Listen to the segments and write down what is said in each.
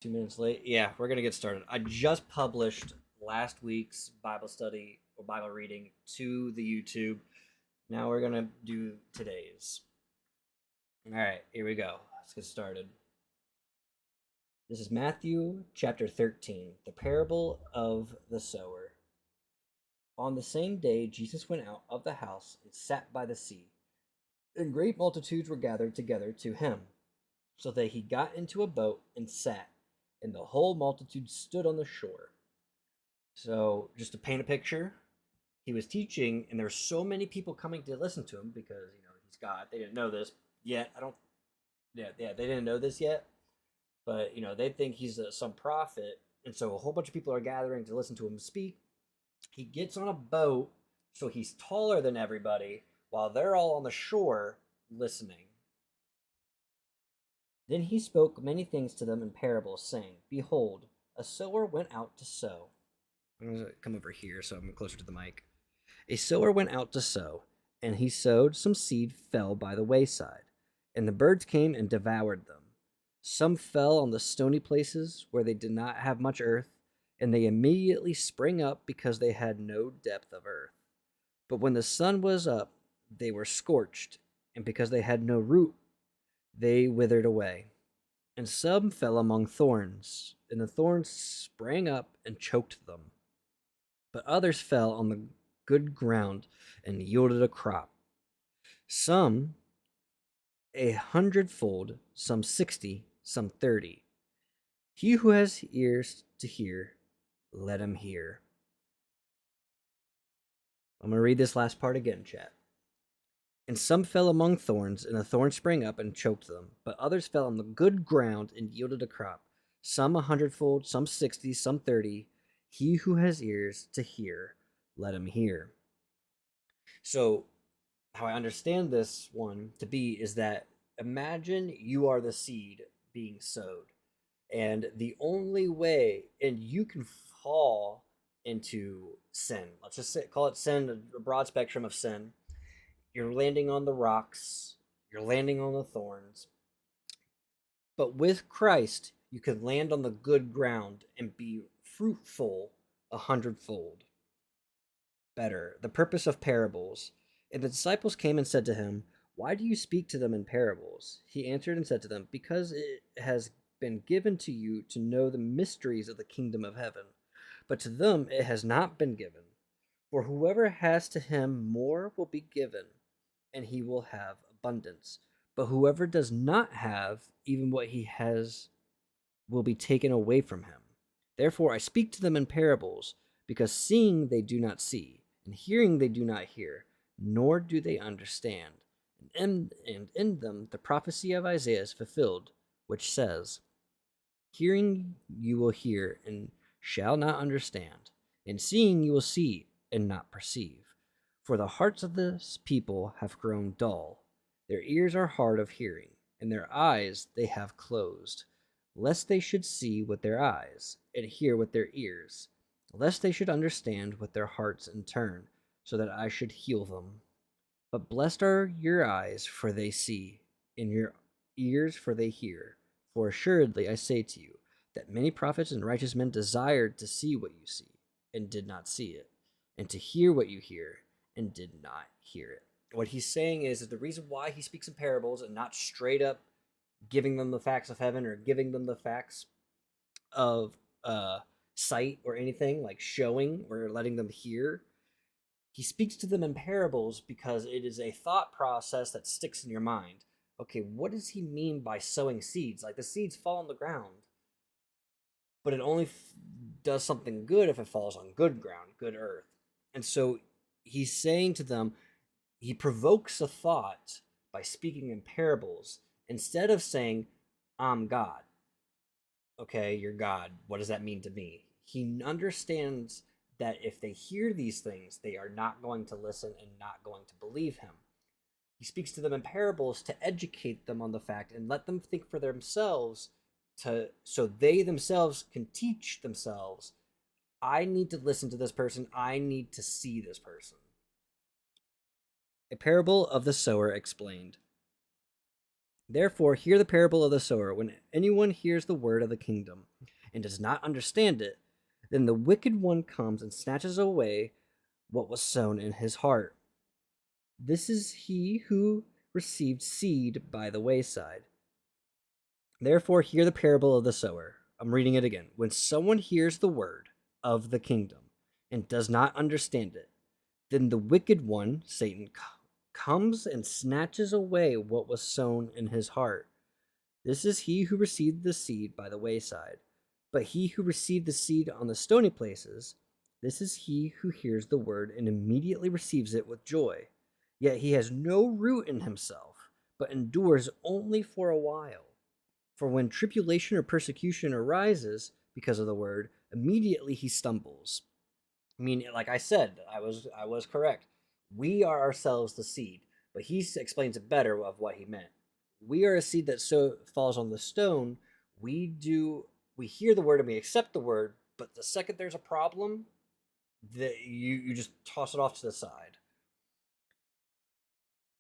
2 minutes late. Yeah, we're gonna get started. I just published last week's Bible study or Bible reading to the YouTube. Now we're gonna do today's. All right, here we go. Let's get started. This is Matthew chapter 13, the parable of the sower. On the same day, Jesus went out of the house and sat by the sea, and great multitudes were gathered together to him, so that he got into a boat and sat, and the whole multitude stood on the shore. So, just to paint a picture, he was teaching, and there were so many people coming to listen to him because he's God. They didn't know this yet. I don't. Yeah, they didn't know this yet, but they think he's some prophet, and so a whole bunch of people are gathering to listen to him speak. He gets on a boat, so he's taller than everybody, while they're all on the shore listening. Then he spoke many things to them in parables, saying, "Behold, a sower went out to sow." I'm going to come over here so I'm closer to the mic. A sower went out to sow, and he sowed. Some seed fell by the wayside, and the birds came and devoured them. Some fell on the stony places where they did not have much earth, and they immediately sprang up because they had no depth of earth. But when the sun was up, they were scorched, and because they had no root, they withered away. And some fell among thorns, and the thorns sprang up and choked them. But others fell on the good ground and yielded a crop. Some 100-fold, some 60, some 30. He who has ears to hear, let him hear. I'm going to read this last part again, chat. And some fell among thorns, and the thorns sprang up and choked them. But others fell on the good ground and yielded a crop. Some 100-fold, some 60, some 30. He who has ears to hear, let him hear. So, how I understand this one to be is that imagine you are the seed being sowed, and the only way, and you can fall into sin. Let's just call it sin, a broad spectrum of sin. You're landing on the rocks, you're landing on the thorns, but with Christ, you can land on the good ground and be fruitful 100-fold. Better. The purpose of parables. And the disciples came and said to him, "Why do you speak to them in parables?" He answered and said to them, "Because it has been given to you to know the mysteries of the kingdom of heaven, but to them it has not been given. For whoever has, to him more will be given, and he will have abundance. But whoever does not have, even what he has will be taken away from him. Therefore I speak to them in parables, because seeing they do not see, and hearing they do not hear, nor do they understand. And in them the prophecy of Isaiah is fulfilled, which says, Hearing you will hear and shall not understand, and seeing you will see and not perceive. For the hearts of this people have grown dull, their ears are hard of hearing, and their eyes they have closed, lest they should see with their eyes, and hear with their ears, lest they should understand with their hearts and turn, so that I should heal them. But blessed are your eyes, for they see, and your ears, for they hear. For assuredly I say to you, that many prophets and righteous men desired to see what you see, and did not see it, and to hear what you hear, and did not hear it. What he's saying is that the reason why he speaks in parables and not straight up giving them the facts of heaven or giving them the facts of sight or anything like showing or letting them hear. He speaks to them in parables because it is a thought process that sticks in your mind. Okay, what does he mean by sowing seeds? Like the seeds fall on the ground, but it only does something good if it falls on good ground, good earth. And so he's saying to them, he provokes a thought by speaking in parables instead of saying, I'm God. Okay, you're God. What does that mean to me? He understands that if they hear these things, they are not going to listen and not going to believe him. He speaks to them in parables to educate them on the fact and let them think for themselves so they themselves can teach themselves. I need to listen to this person. I need to see this person. A parable of the sower explained. Therefore, hear the parable of the sower. When anyone hears the word of the kingdom and does not understand it, then the wicked one comes and snatches away what was sown in his heart. This is he who received seed by the wayside. Therefore, hear the parable of the sower. I'm reading it again. When someone hears the word of the kingdom and does not understand it, then the wicked one, Satan, comes and snatches away what was sown in his heart. This is he who received the seed by the wayside. But he who received the seed on the stony places, this is he who hears the word and immediately receives it with joy. Yet he has no root in himself, but endures only for a while. For when tribulation or persecution arises because of the word, immediately he stumbles. I mean, like I said, I was correct. We are ourselves the seed, but he explains it better of what he meant. We are a seed that falls on the stone. We hear the word and we accept the word, but the second there's a problem, that you just toss it off to the side.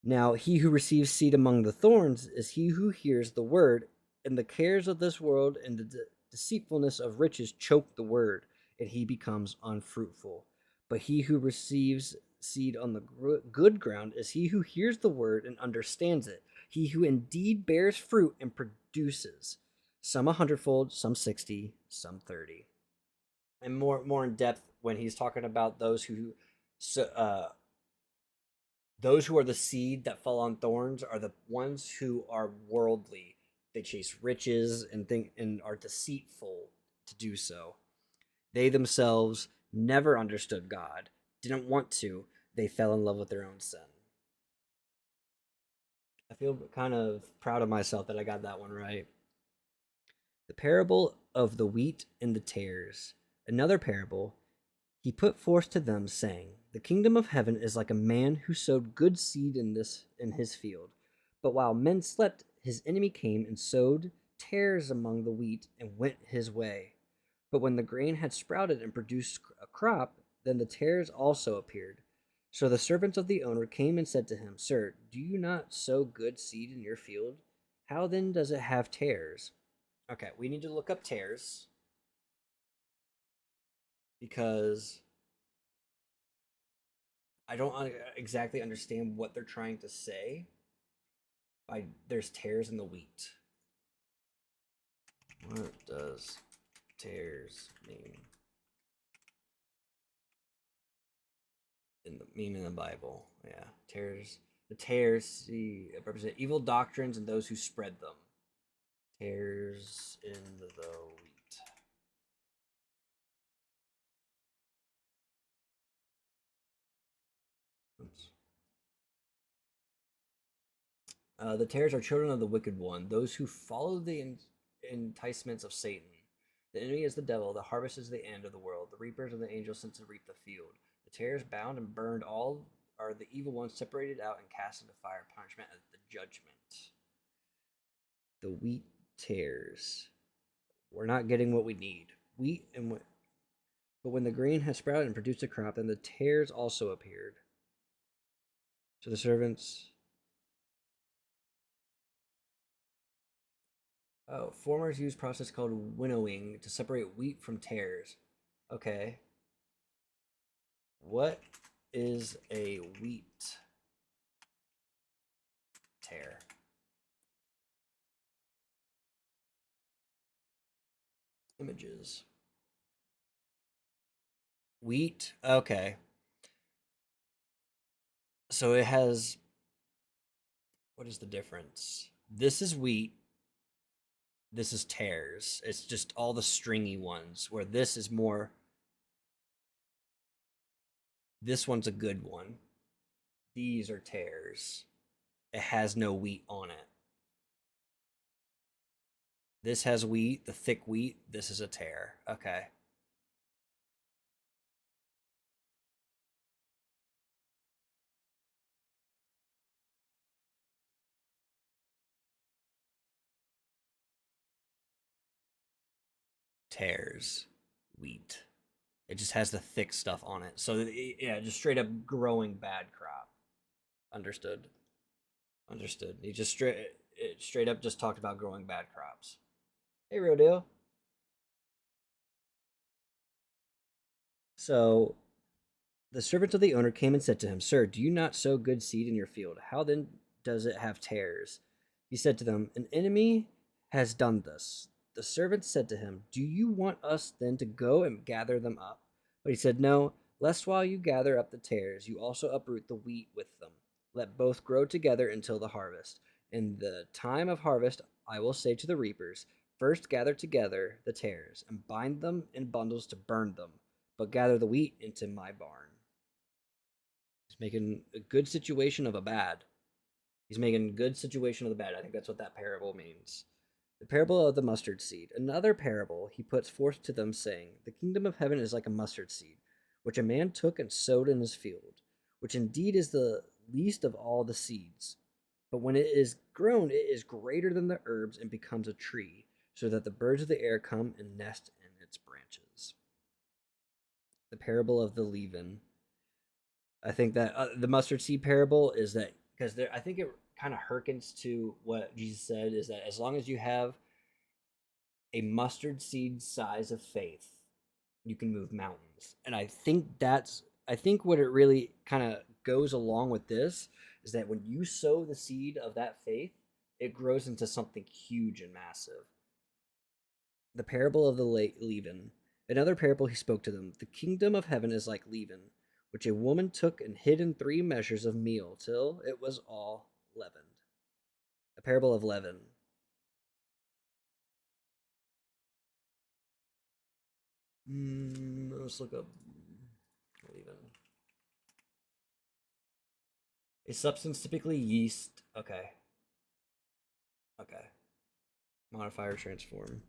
Now, he who receives seed among the thorns is he who hears the word, and the cares of this world and the deceitfulness of riches choke the word, and he becomes unfruitful. But he who receives seed on the good ground is he who hears the word and understands it, he who indeed bears fruit and produces, some 100-fold, some 60, some 30. And more in depth when he's talking about those who are the seed that fall on thorns are the ones who are worldly. They chase riches and are deceitful to do so. They themselves never understood God, didn't want to. They fell in love with their own sin. I feel kind of proud of myself that I got that one right. The parable of the wheat and the tares. Another parable he put forth to them, saying, The kingdom of heaven is like a man who sowed good seed in his field. But while men slept, his enemy came and sowed tares among the wheat and went his way. But when the grain had sprouted and produced a crop, then the tares also appeared. So the servants of the owner came and said to him, Sir, do you not sow good seed in your field? How then does it have tares? Okay, we need to look up tares because I don't exactly understand what they're trying to say by there's tares in the wheat. What does tares mean in the Bible? Yeah, tares. The tares represent evil doctrines and those who spread them. Tares in the wheat. Oops. The tares are children of the wicked one, those who follow the enticements of Satan. The enemy is the devil, the harvest is the end of the world. The reapers are the angels sent to reap the field. The tares bound and burned all are the evil ones separated out and cast into fire punishment at the judgment. The wheat tares. We're not getting what we need. But when the grain had sprouted and produced a crop, then the tares also appeared. So the servants farmers use process called winnowing to separate wheat from tares. Okay. What is a wheat tare? Images. Wheat. Okay. So it has. What is the difference? This is wheat. This is tares. It's just all the stringy ones, where this is more. This one's a good one. These are tares. It has no wheat on it. This has wheat, the thick wheat. This is a tare. Okay. Tares, wheat. It just has the thick stuff on it. So yeah, just straight up growing bad crop. Understood. Understood. He just straight. it straight up just talked about growing bad crops. Hey, real deal. So the servant of the owner came and said to him, Sir, do you not sow good seed in your field? How then does it have tares? He said to them, An enemy has done this. The servant said to him, Do you want us then to go and gather them up? But he said, No, lest while you gather up the tares, you also uproot the wheat with them. Let both grow together until the harvest. In the time of harvest, I will say to the reapers, First gather together the tares, and bind them in bundles to burn them, but gather the wheat into my barn. He's making a good situation of a bad. He's making a good situation of the bad. I think that's what that parable means. The parable of the mustard seed. Another parable he puts forth to them, saying, The kingdom of heaven is like a mustard seed, which a man took and sowed in his field, which indeed is the least of all the seeds. But when it is grown, it is greater than the herbs and becomes a tree, so that the birds of the air come and nest in its branches. The parable of the leaven. I think that the mustard seed parable is that because there, I think it kind of hearkens to what Jesus said is that as long as you have a mustard seed size of faith, you can move mountains. And I think what it really kind of goes along with this is that when you sow the seed of that faith, it grows into something huge and massive. The parable of the leaven. Another parable he spoke to them. The kingdom of heaven is like leaven, which a woman took and hid in 3 measures of meal till it was all leavened. A parable of leaven. Let's look up leaven. A substance, typically yeast. Okay. Modifier transform.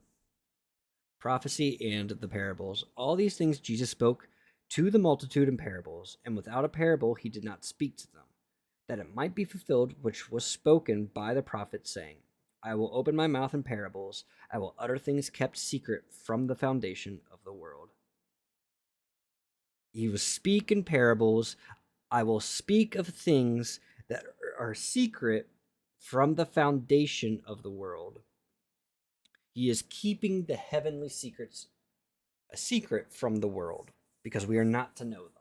Prophecy and the parables. All these things Jesus spoke to the multitude in parables, and without a parable he did not speak to them, that it might be fulfilled which was spoken by the prophet, saying, I will open my mouth in parables, I will utter things kept secret from the foundation of the world. He will speak in parables. I will speak of things that are secret from the foundation of the world. He is keeping the heavenly secrets a secret from the world because we are not to know them.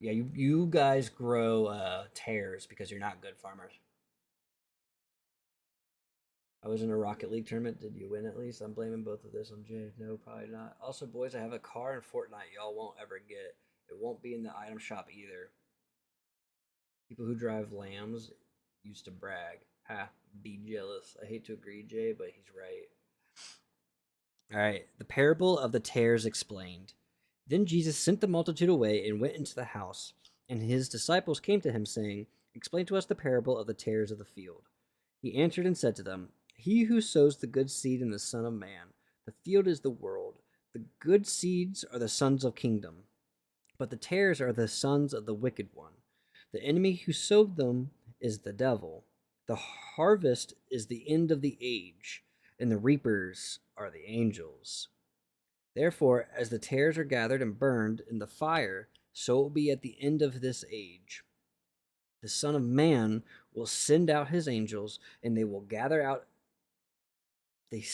Yeah, you guys grow tares because you're not good farmers. I was in a Rocket League tournament. Did you win at least? I'm blaming both of this on Jay. No, probably not. Also, boys, I have a car in Fortnite y'all won't ever get. It won't be in the item shop either. People who drive lambs used to brag. Ha, be jealous. I hate to agree, Jay, but he's right. All right, the parable of the tares explained. Then Jesus sent the multitude away and went into the house, and his disciples came to him, saying, Explain to us the parable of the tares of the field. He answered and said to them, He who sows the good seed in the Son of Man, the field is the world. The good seeds are the sons of kingdom, but the tares are the sons of the wicked one. The enemy who sowed them is the devil. The harvest is the end of the age, and the reapers are the angels. Therefore, as the tares are gathered and burned in the fire, so it will be at the end of this age. The Son of Man will send out his angels, and they will gather out the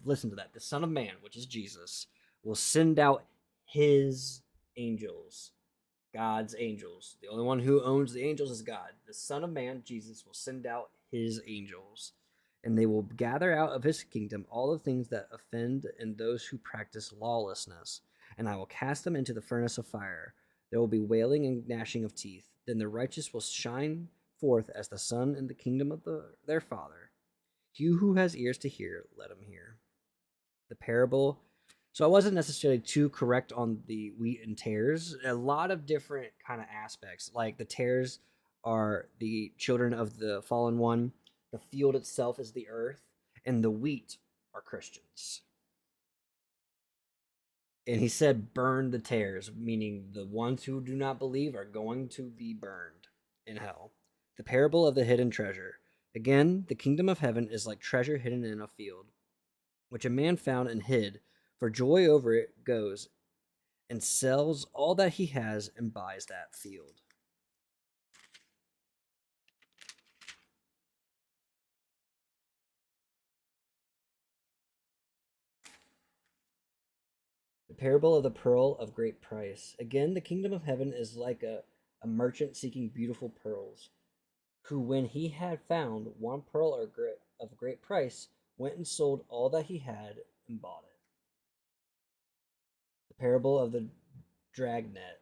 listen to that, the Son of Man, which is Jesus, will send out his angels, God's angels. The only one who owns the angels is God. The Son of Man, Jesus, will send out his angels, and they will gather out of his kingdom all the things that offend and those who practice lawlessness, and I will cast them into the furnace of fire. There will be wailing and gnashing of teeth. Then the righteous will shine forth as the sun in the kingdom of their Father. He who has ears to hear, let him hear. The parable. So I wasn't necessarily too correct on the wheat and tares. A lot of different kind of aspects. Like the tares are the children of the fallen one. The field itself is the earth, and the wheat are Christians. And he said, burn the tares, meaning the ones who do not believe are going to be burned in hell. The parable of the hidden treasure. Again, the kingdom of heaven is like treasure hidden in a field, which a man found and hid. For joy over it goes and sells all that he has and buys that field. The parable of the pearl of great price. Again, the kingdom of heaven is like a merchant seeking beautiful pearls, who, when he had found one pearl of great price, went and sold all that he had and bought it. The parable of the dragnet.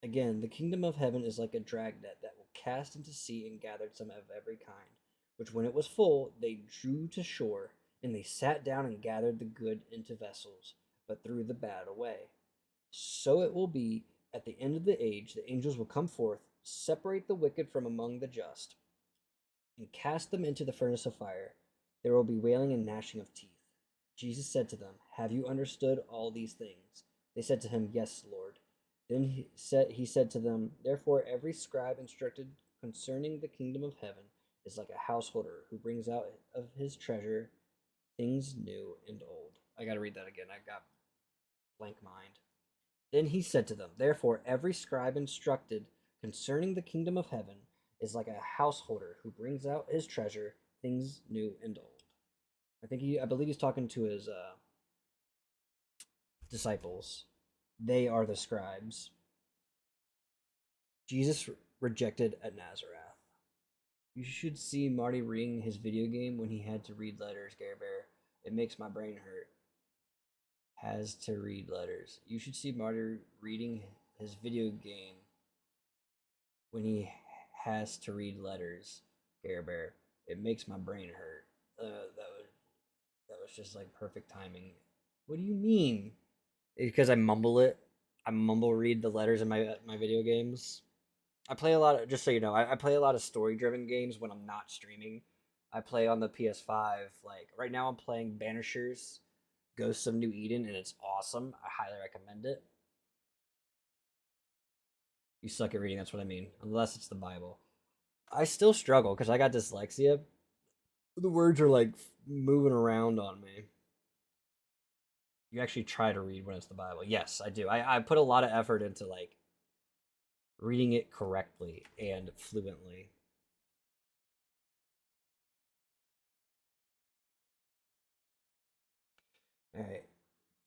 Again, the kingdom of heaven is like a dragnet that will cast into sea and gathered some of every kind, which when it was full, they drew to shore, and they sat down and gathered the good into vessels, but threw the bad away. So it will be at the end of the age, the angels will come forth, separate the wicked from among the just, and cast them into the furnace of fire. There will be wailing and gnashing of teeth. Jesus said to them, "Have you understood all these things?" They said to him, "Yes, Lord." Then he said to them, "Therefore every scribe instructed concerning the kingdom of heaven is like a householder who brings out of his treasure things new and old." I got to read that again. I got blank mind. Then he said to them, "Therefore every scribe instructed concerning the kingdom of heaven is like a householder who brings out his treasure, things new and old." I believe he's talking to his disciples. They are the scribes. Jesus rejected at Nazareth. You should see Marty reading his video game when he had to read letters, Gare Bear. It makes my brain hurt. Has to read letters. You should see Marty reading his video game when he has to read letters, Gare Bear. It makes my brain hurt. That was just like perfect timing. What do you mean? Because I mumble it. I mumble read the letters in my video games. I play a lot of, just so you know, I play a lot of story driven games when I'm not streaming. I play on the PS5. Like right now, I'm playing Banishers, Ghosts of New Eden, and it's awesome. I highly recommend it. You suck at reading, that's what I mean. Unless it's the Bible. I still struggle because I got dyslexia. The words are like moving around on me. You actually try to read when it's the Bible. Yes, I do. I put a lot of effort into like reading it correctly and fluently. All right.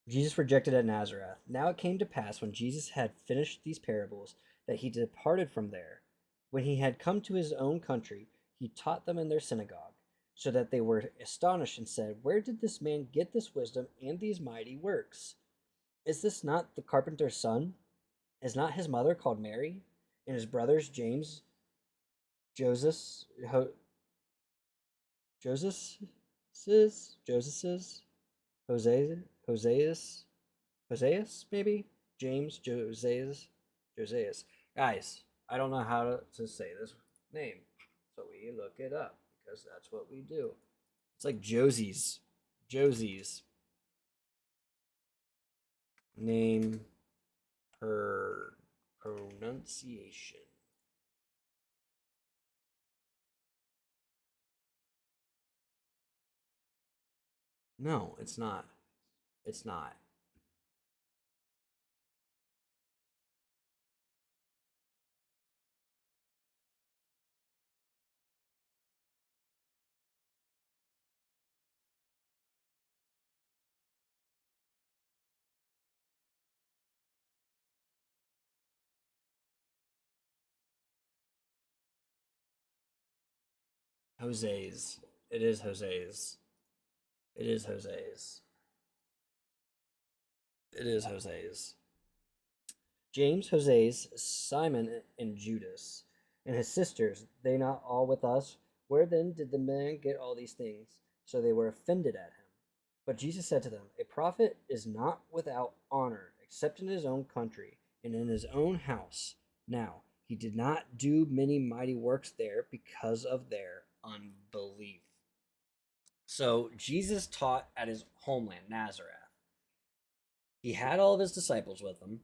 Jesus rejected at Nazareth. Now it came to pass when Jesus had finished these parables that he departed from there. When he had come to his own country, he taught them in their synagogue, so that they were astonished and said, "Where did this man get this wisdom and these mighty works? Is this not the carpenter's son? Is not his mother called Mary? And his brothers James, Joseph, Joseph, Joseph, Jose, Hoseas, Hoseas, maybe? James, Josias. Guys, I don't know how to say this name, so we look it up because that's what we do. It's like Josie's. Josie's name per pronunciation. No, it's not. It's not. Jose's. It is Jose's. It is Jose's. It is Jose's. James, Jose's, Simon, and Judas, and his sisters, they not all with us? Where then did the man get all these things? So they were offended at him. But Jesus said to them, "A prophet is not without honor, except in his own country and in his own house." Now, he did not do many mighty works there because of their unbelief. So Jesus taught at his homeland, Nazareth. He had all of his disciples with him,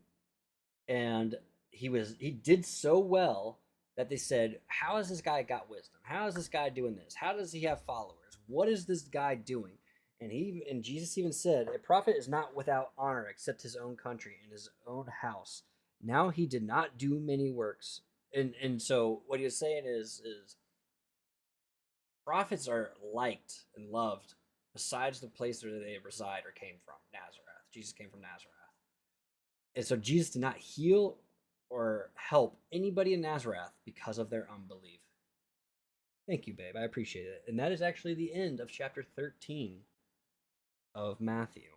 and he did so well that they said, "How has this guy got wisdom? How is this guy doing this? How does he have followers? What is this guy doing?" And Jesus even said, "A prophet is not without honor except his own country and his own house." Now he did not do many works, and so what he was saying is prophets are liked and loved besides the place where they reside or came from, Nazareth. Jesus came from Nazareth. And so Jesus did not heal or help anybody in Nazareth because of their unbelief. Thank you, babe. I appreciate it. And that is actually the end of chapter 13 of Matthew.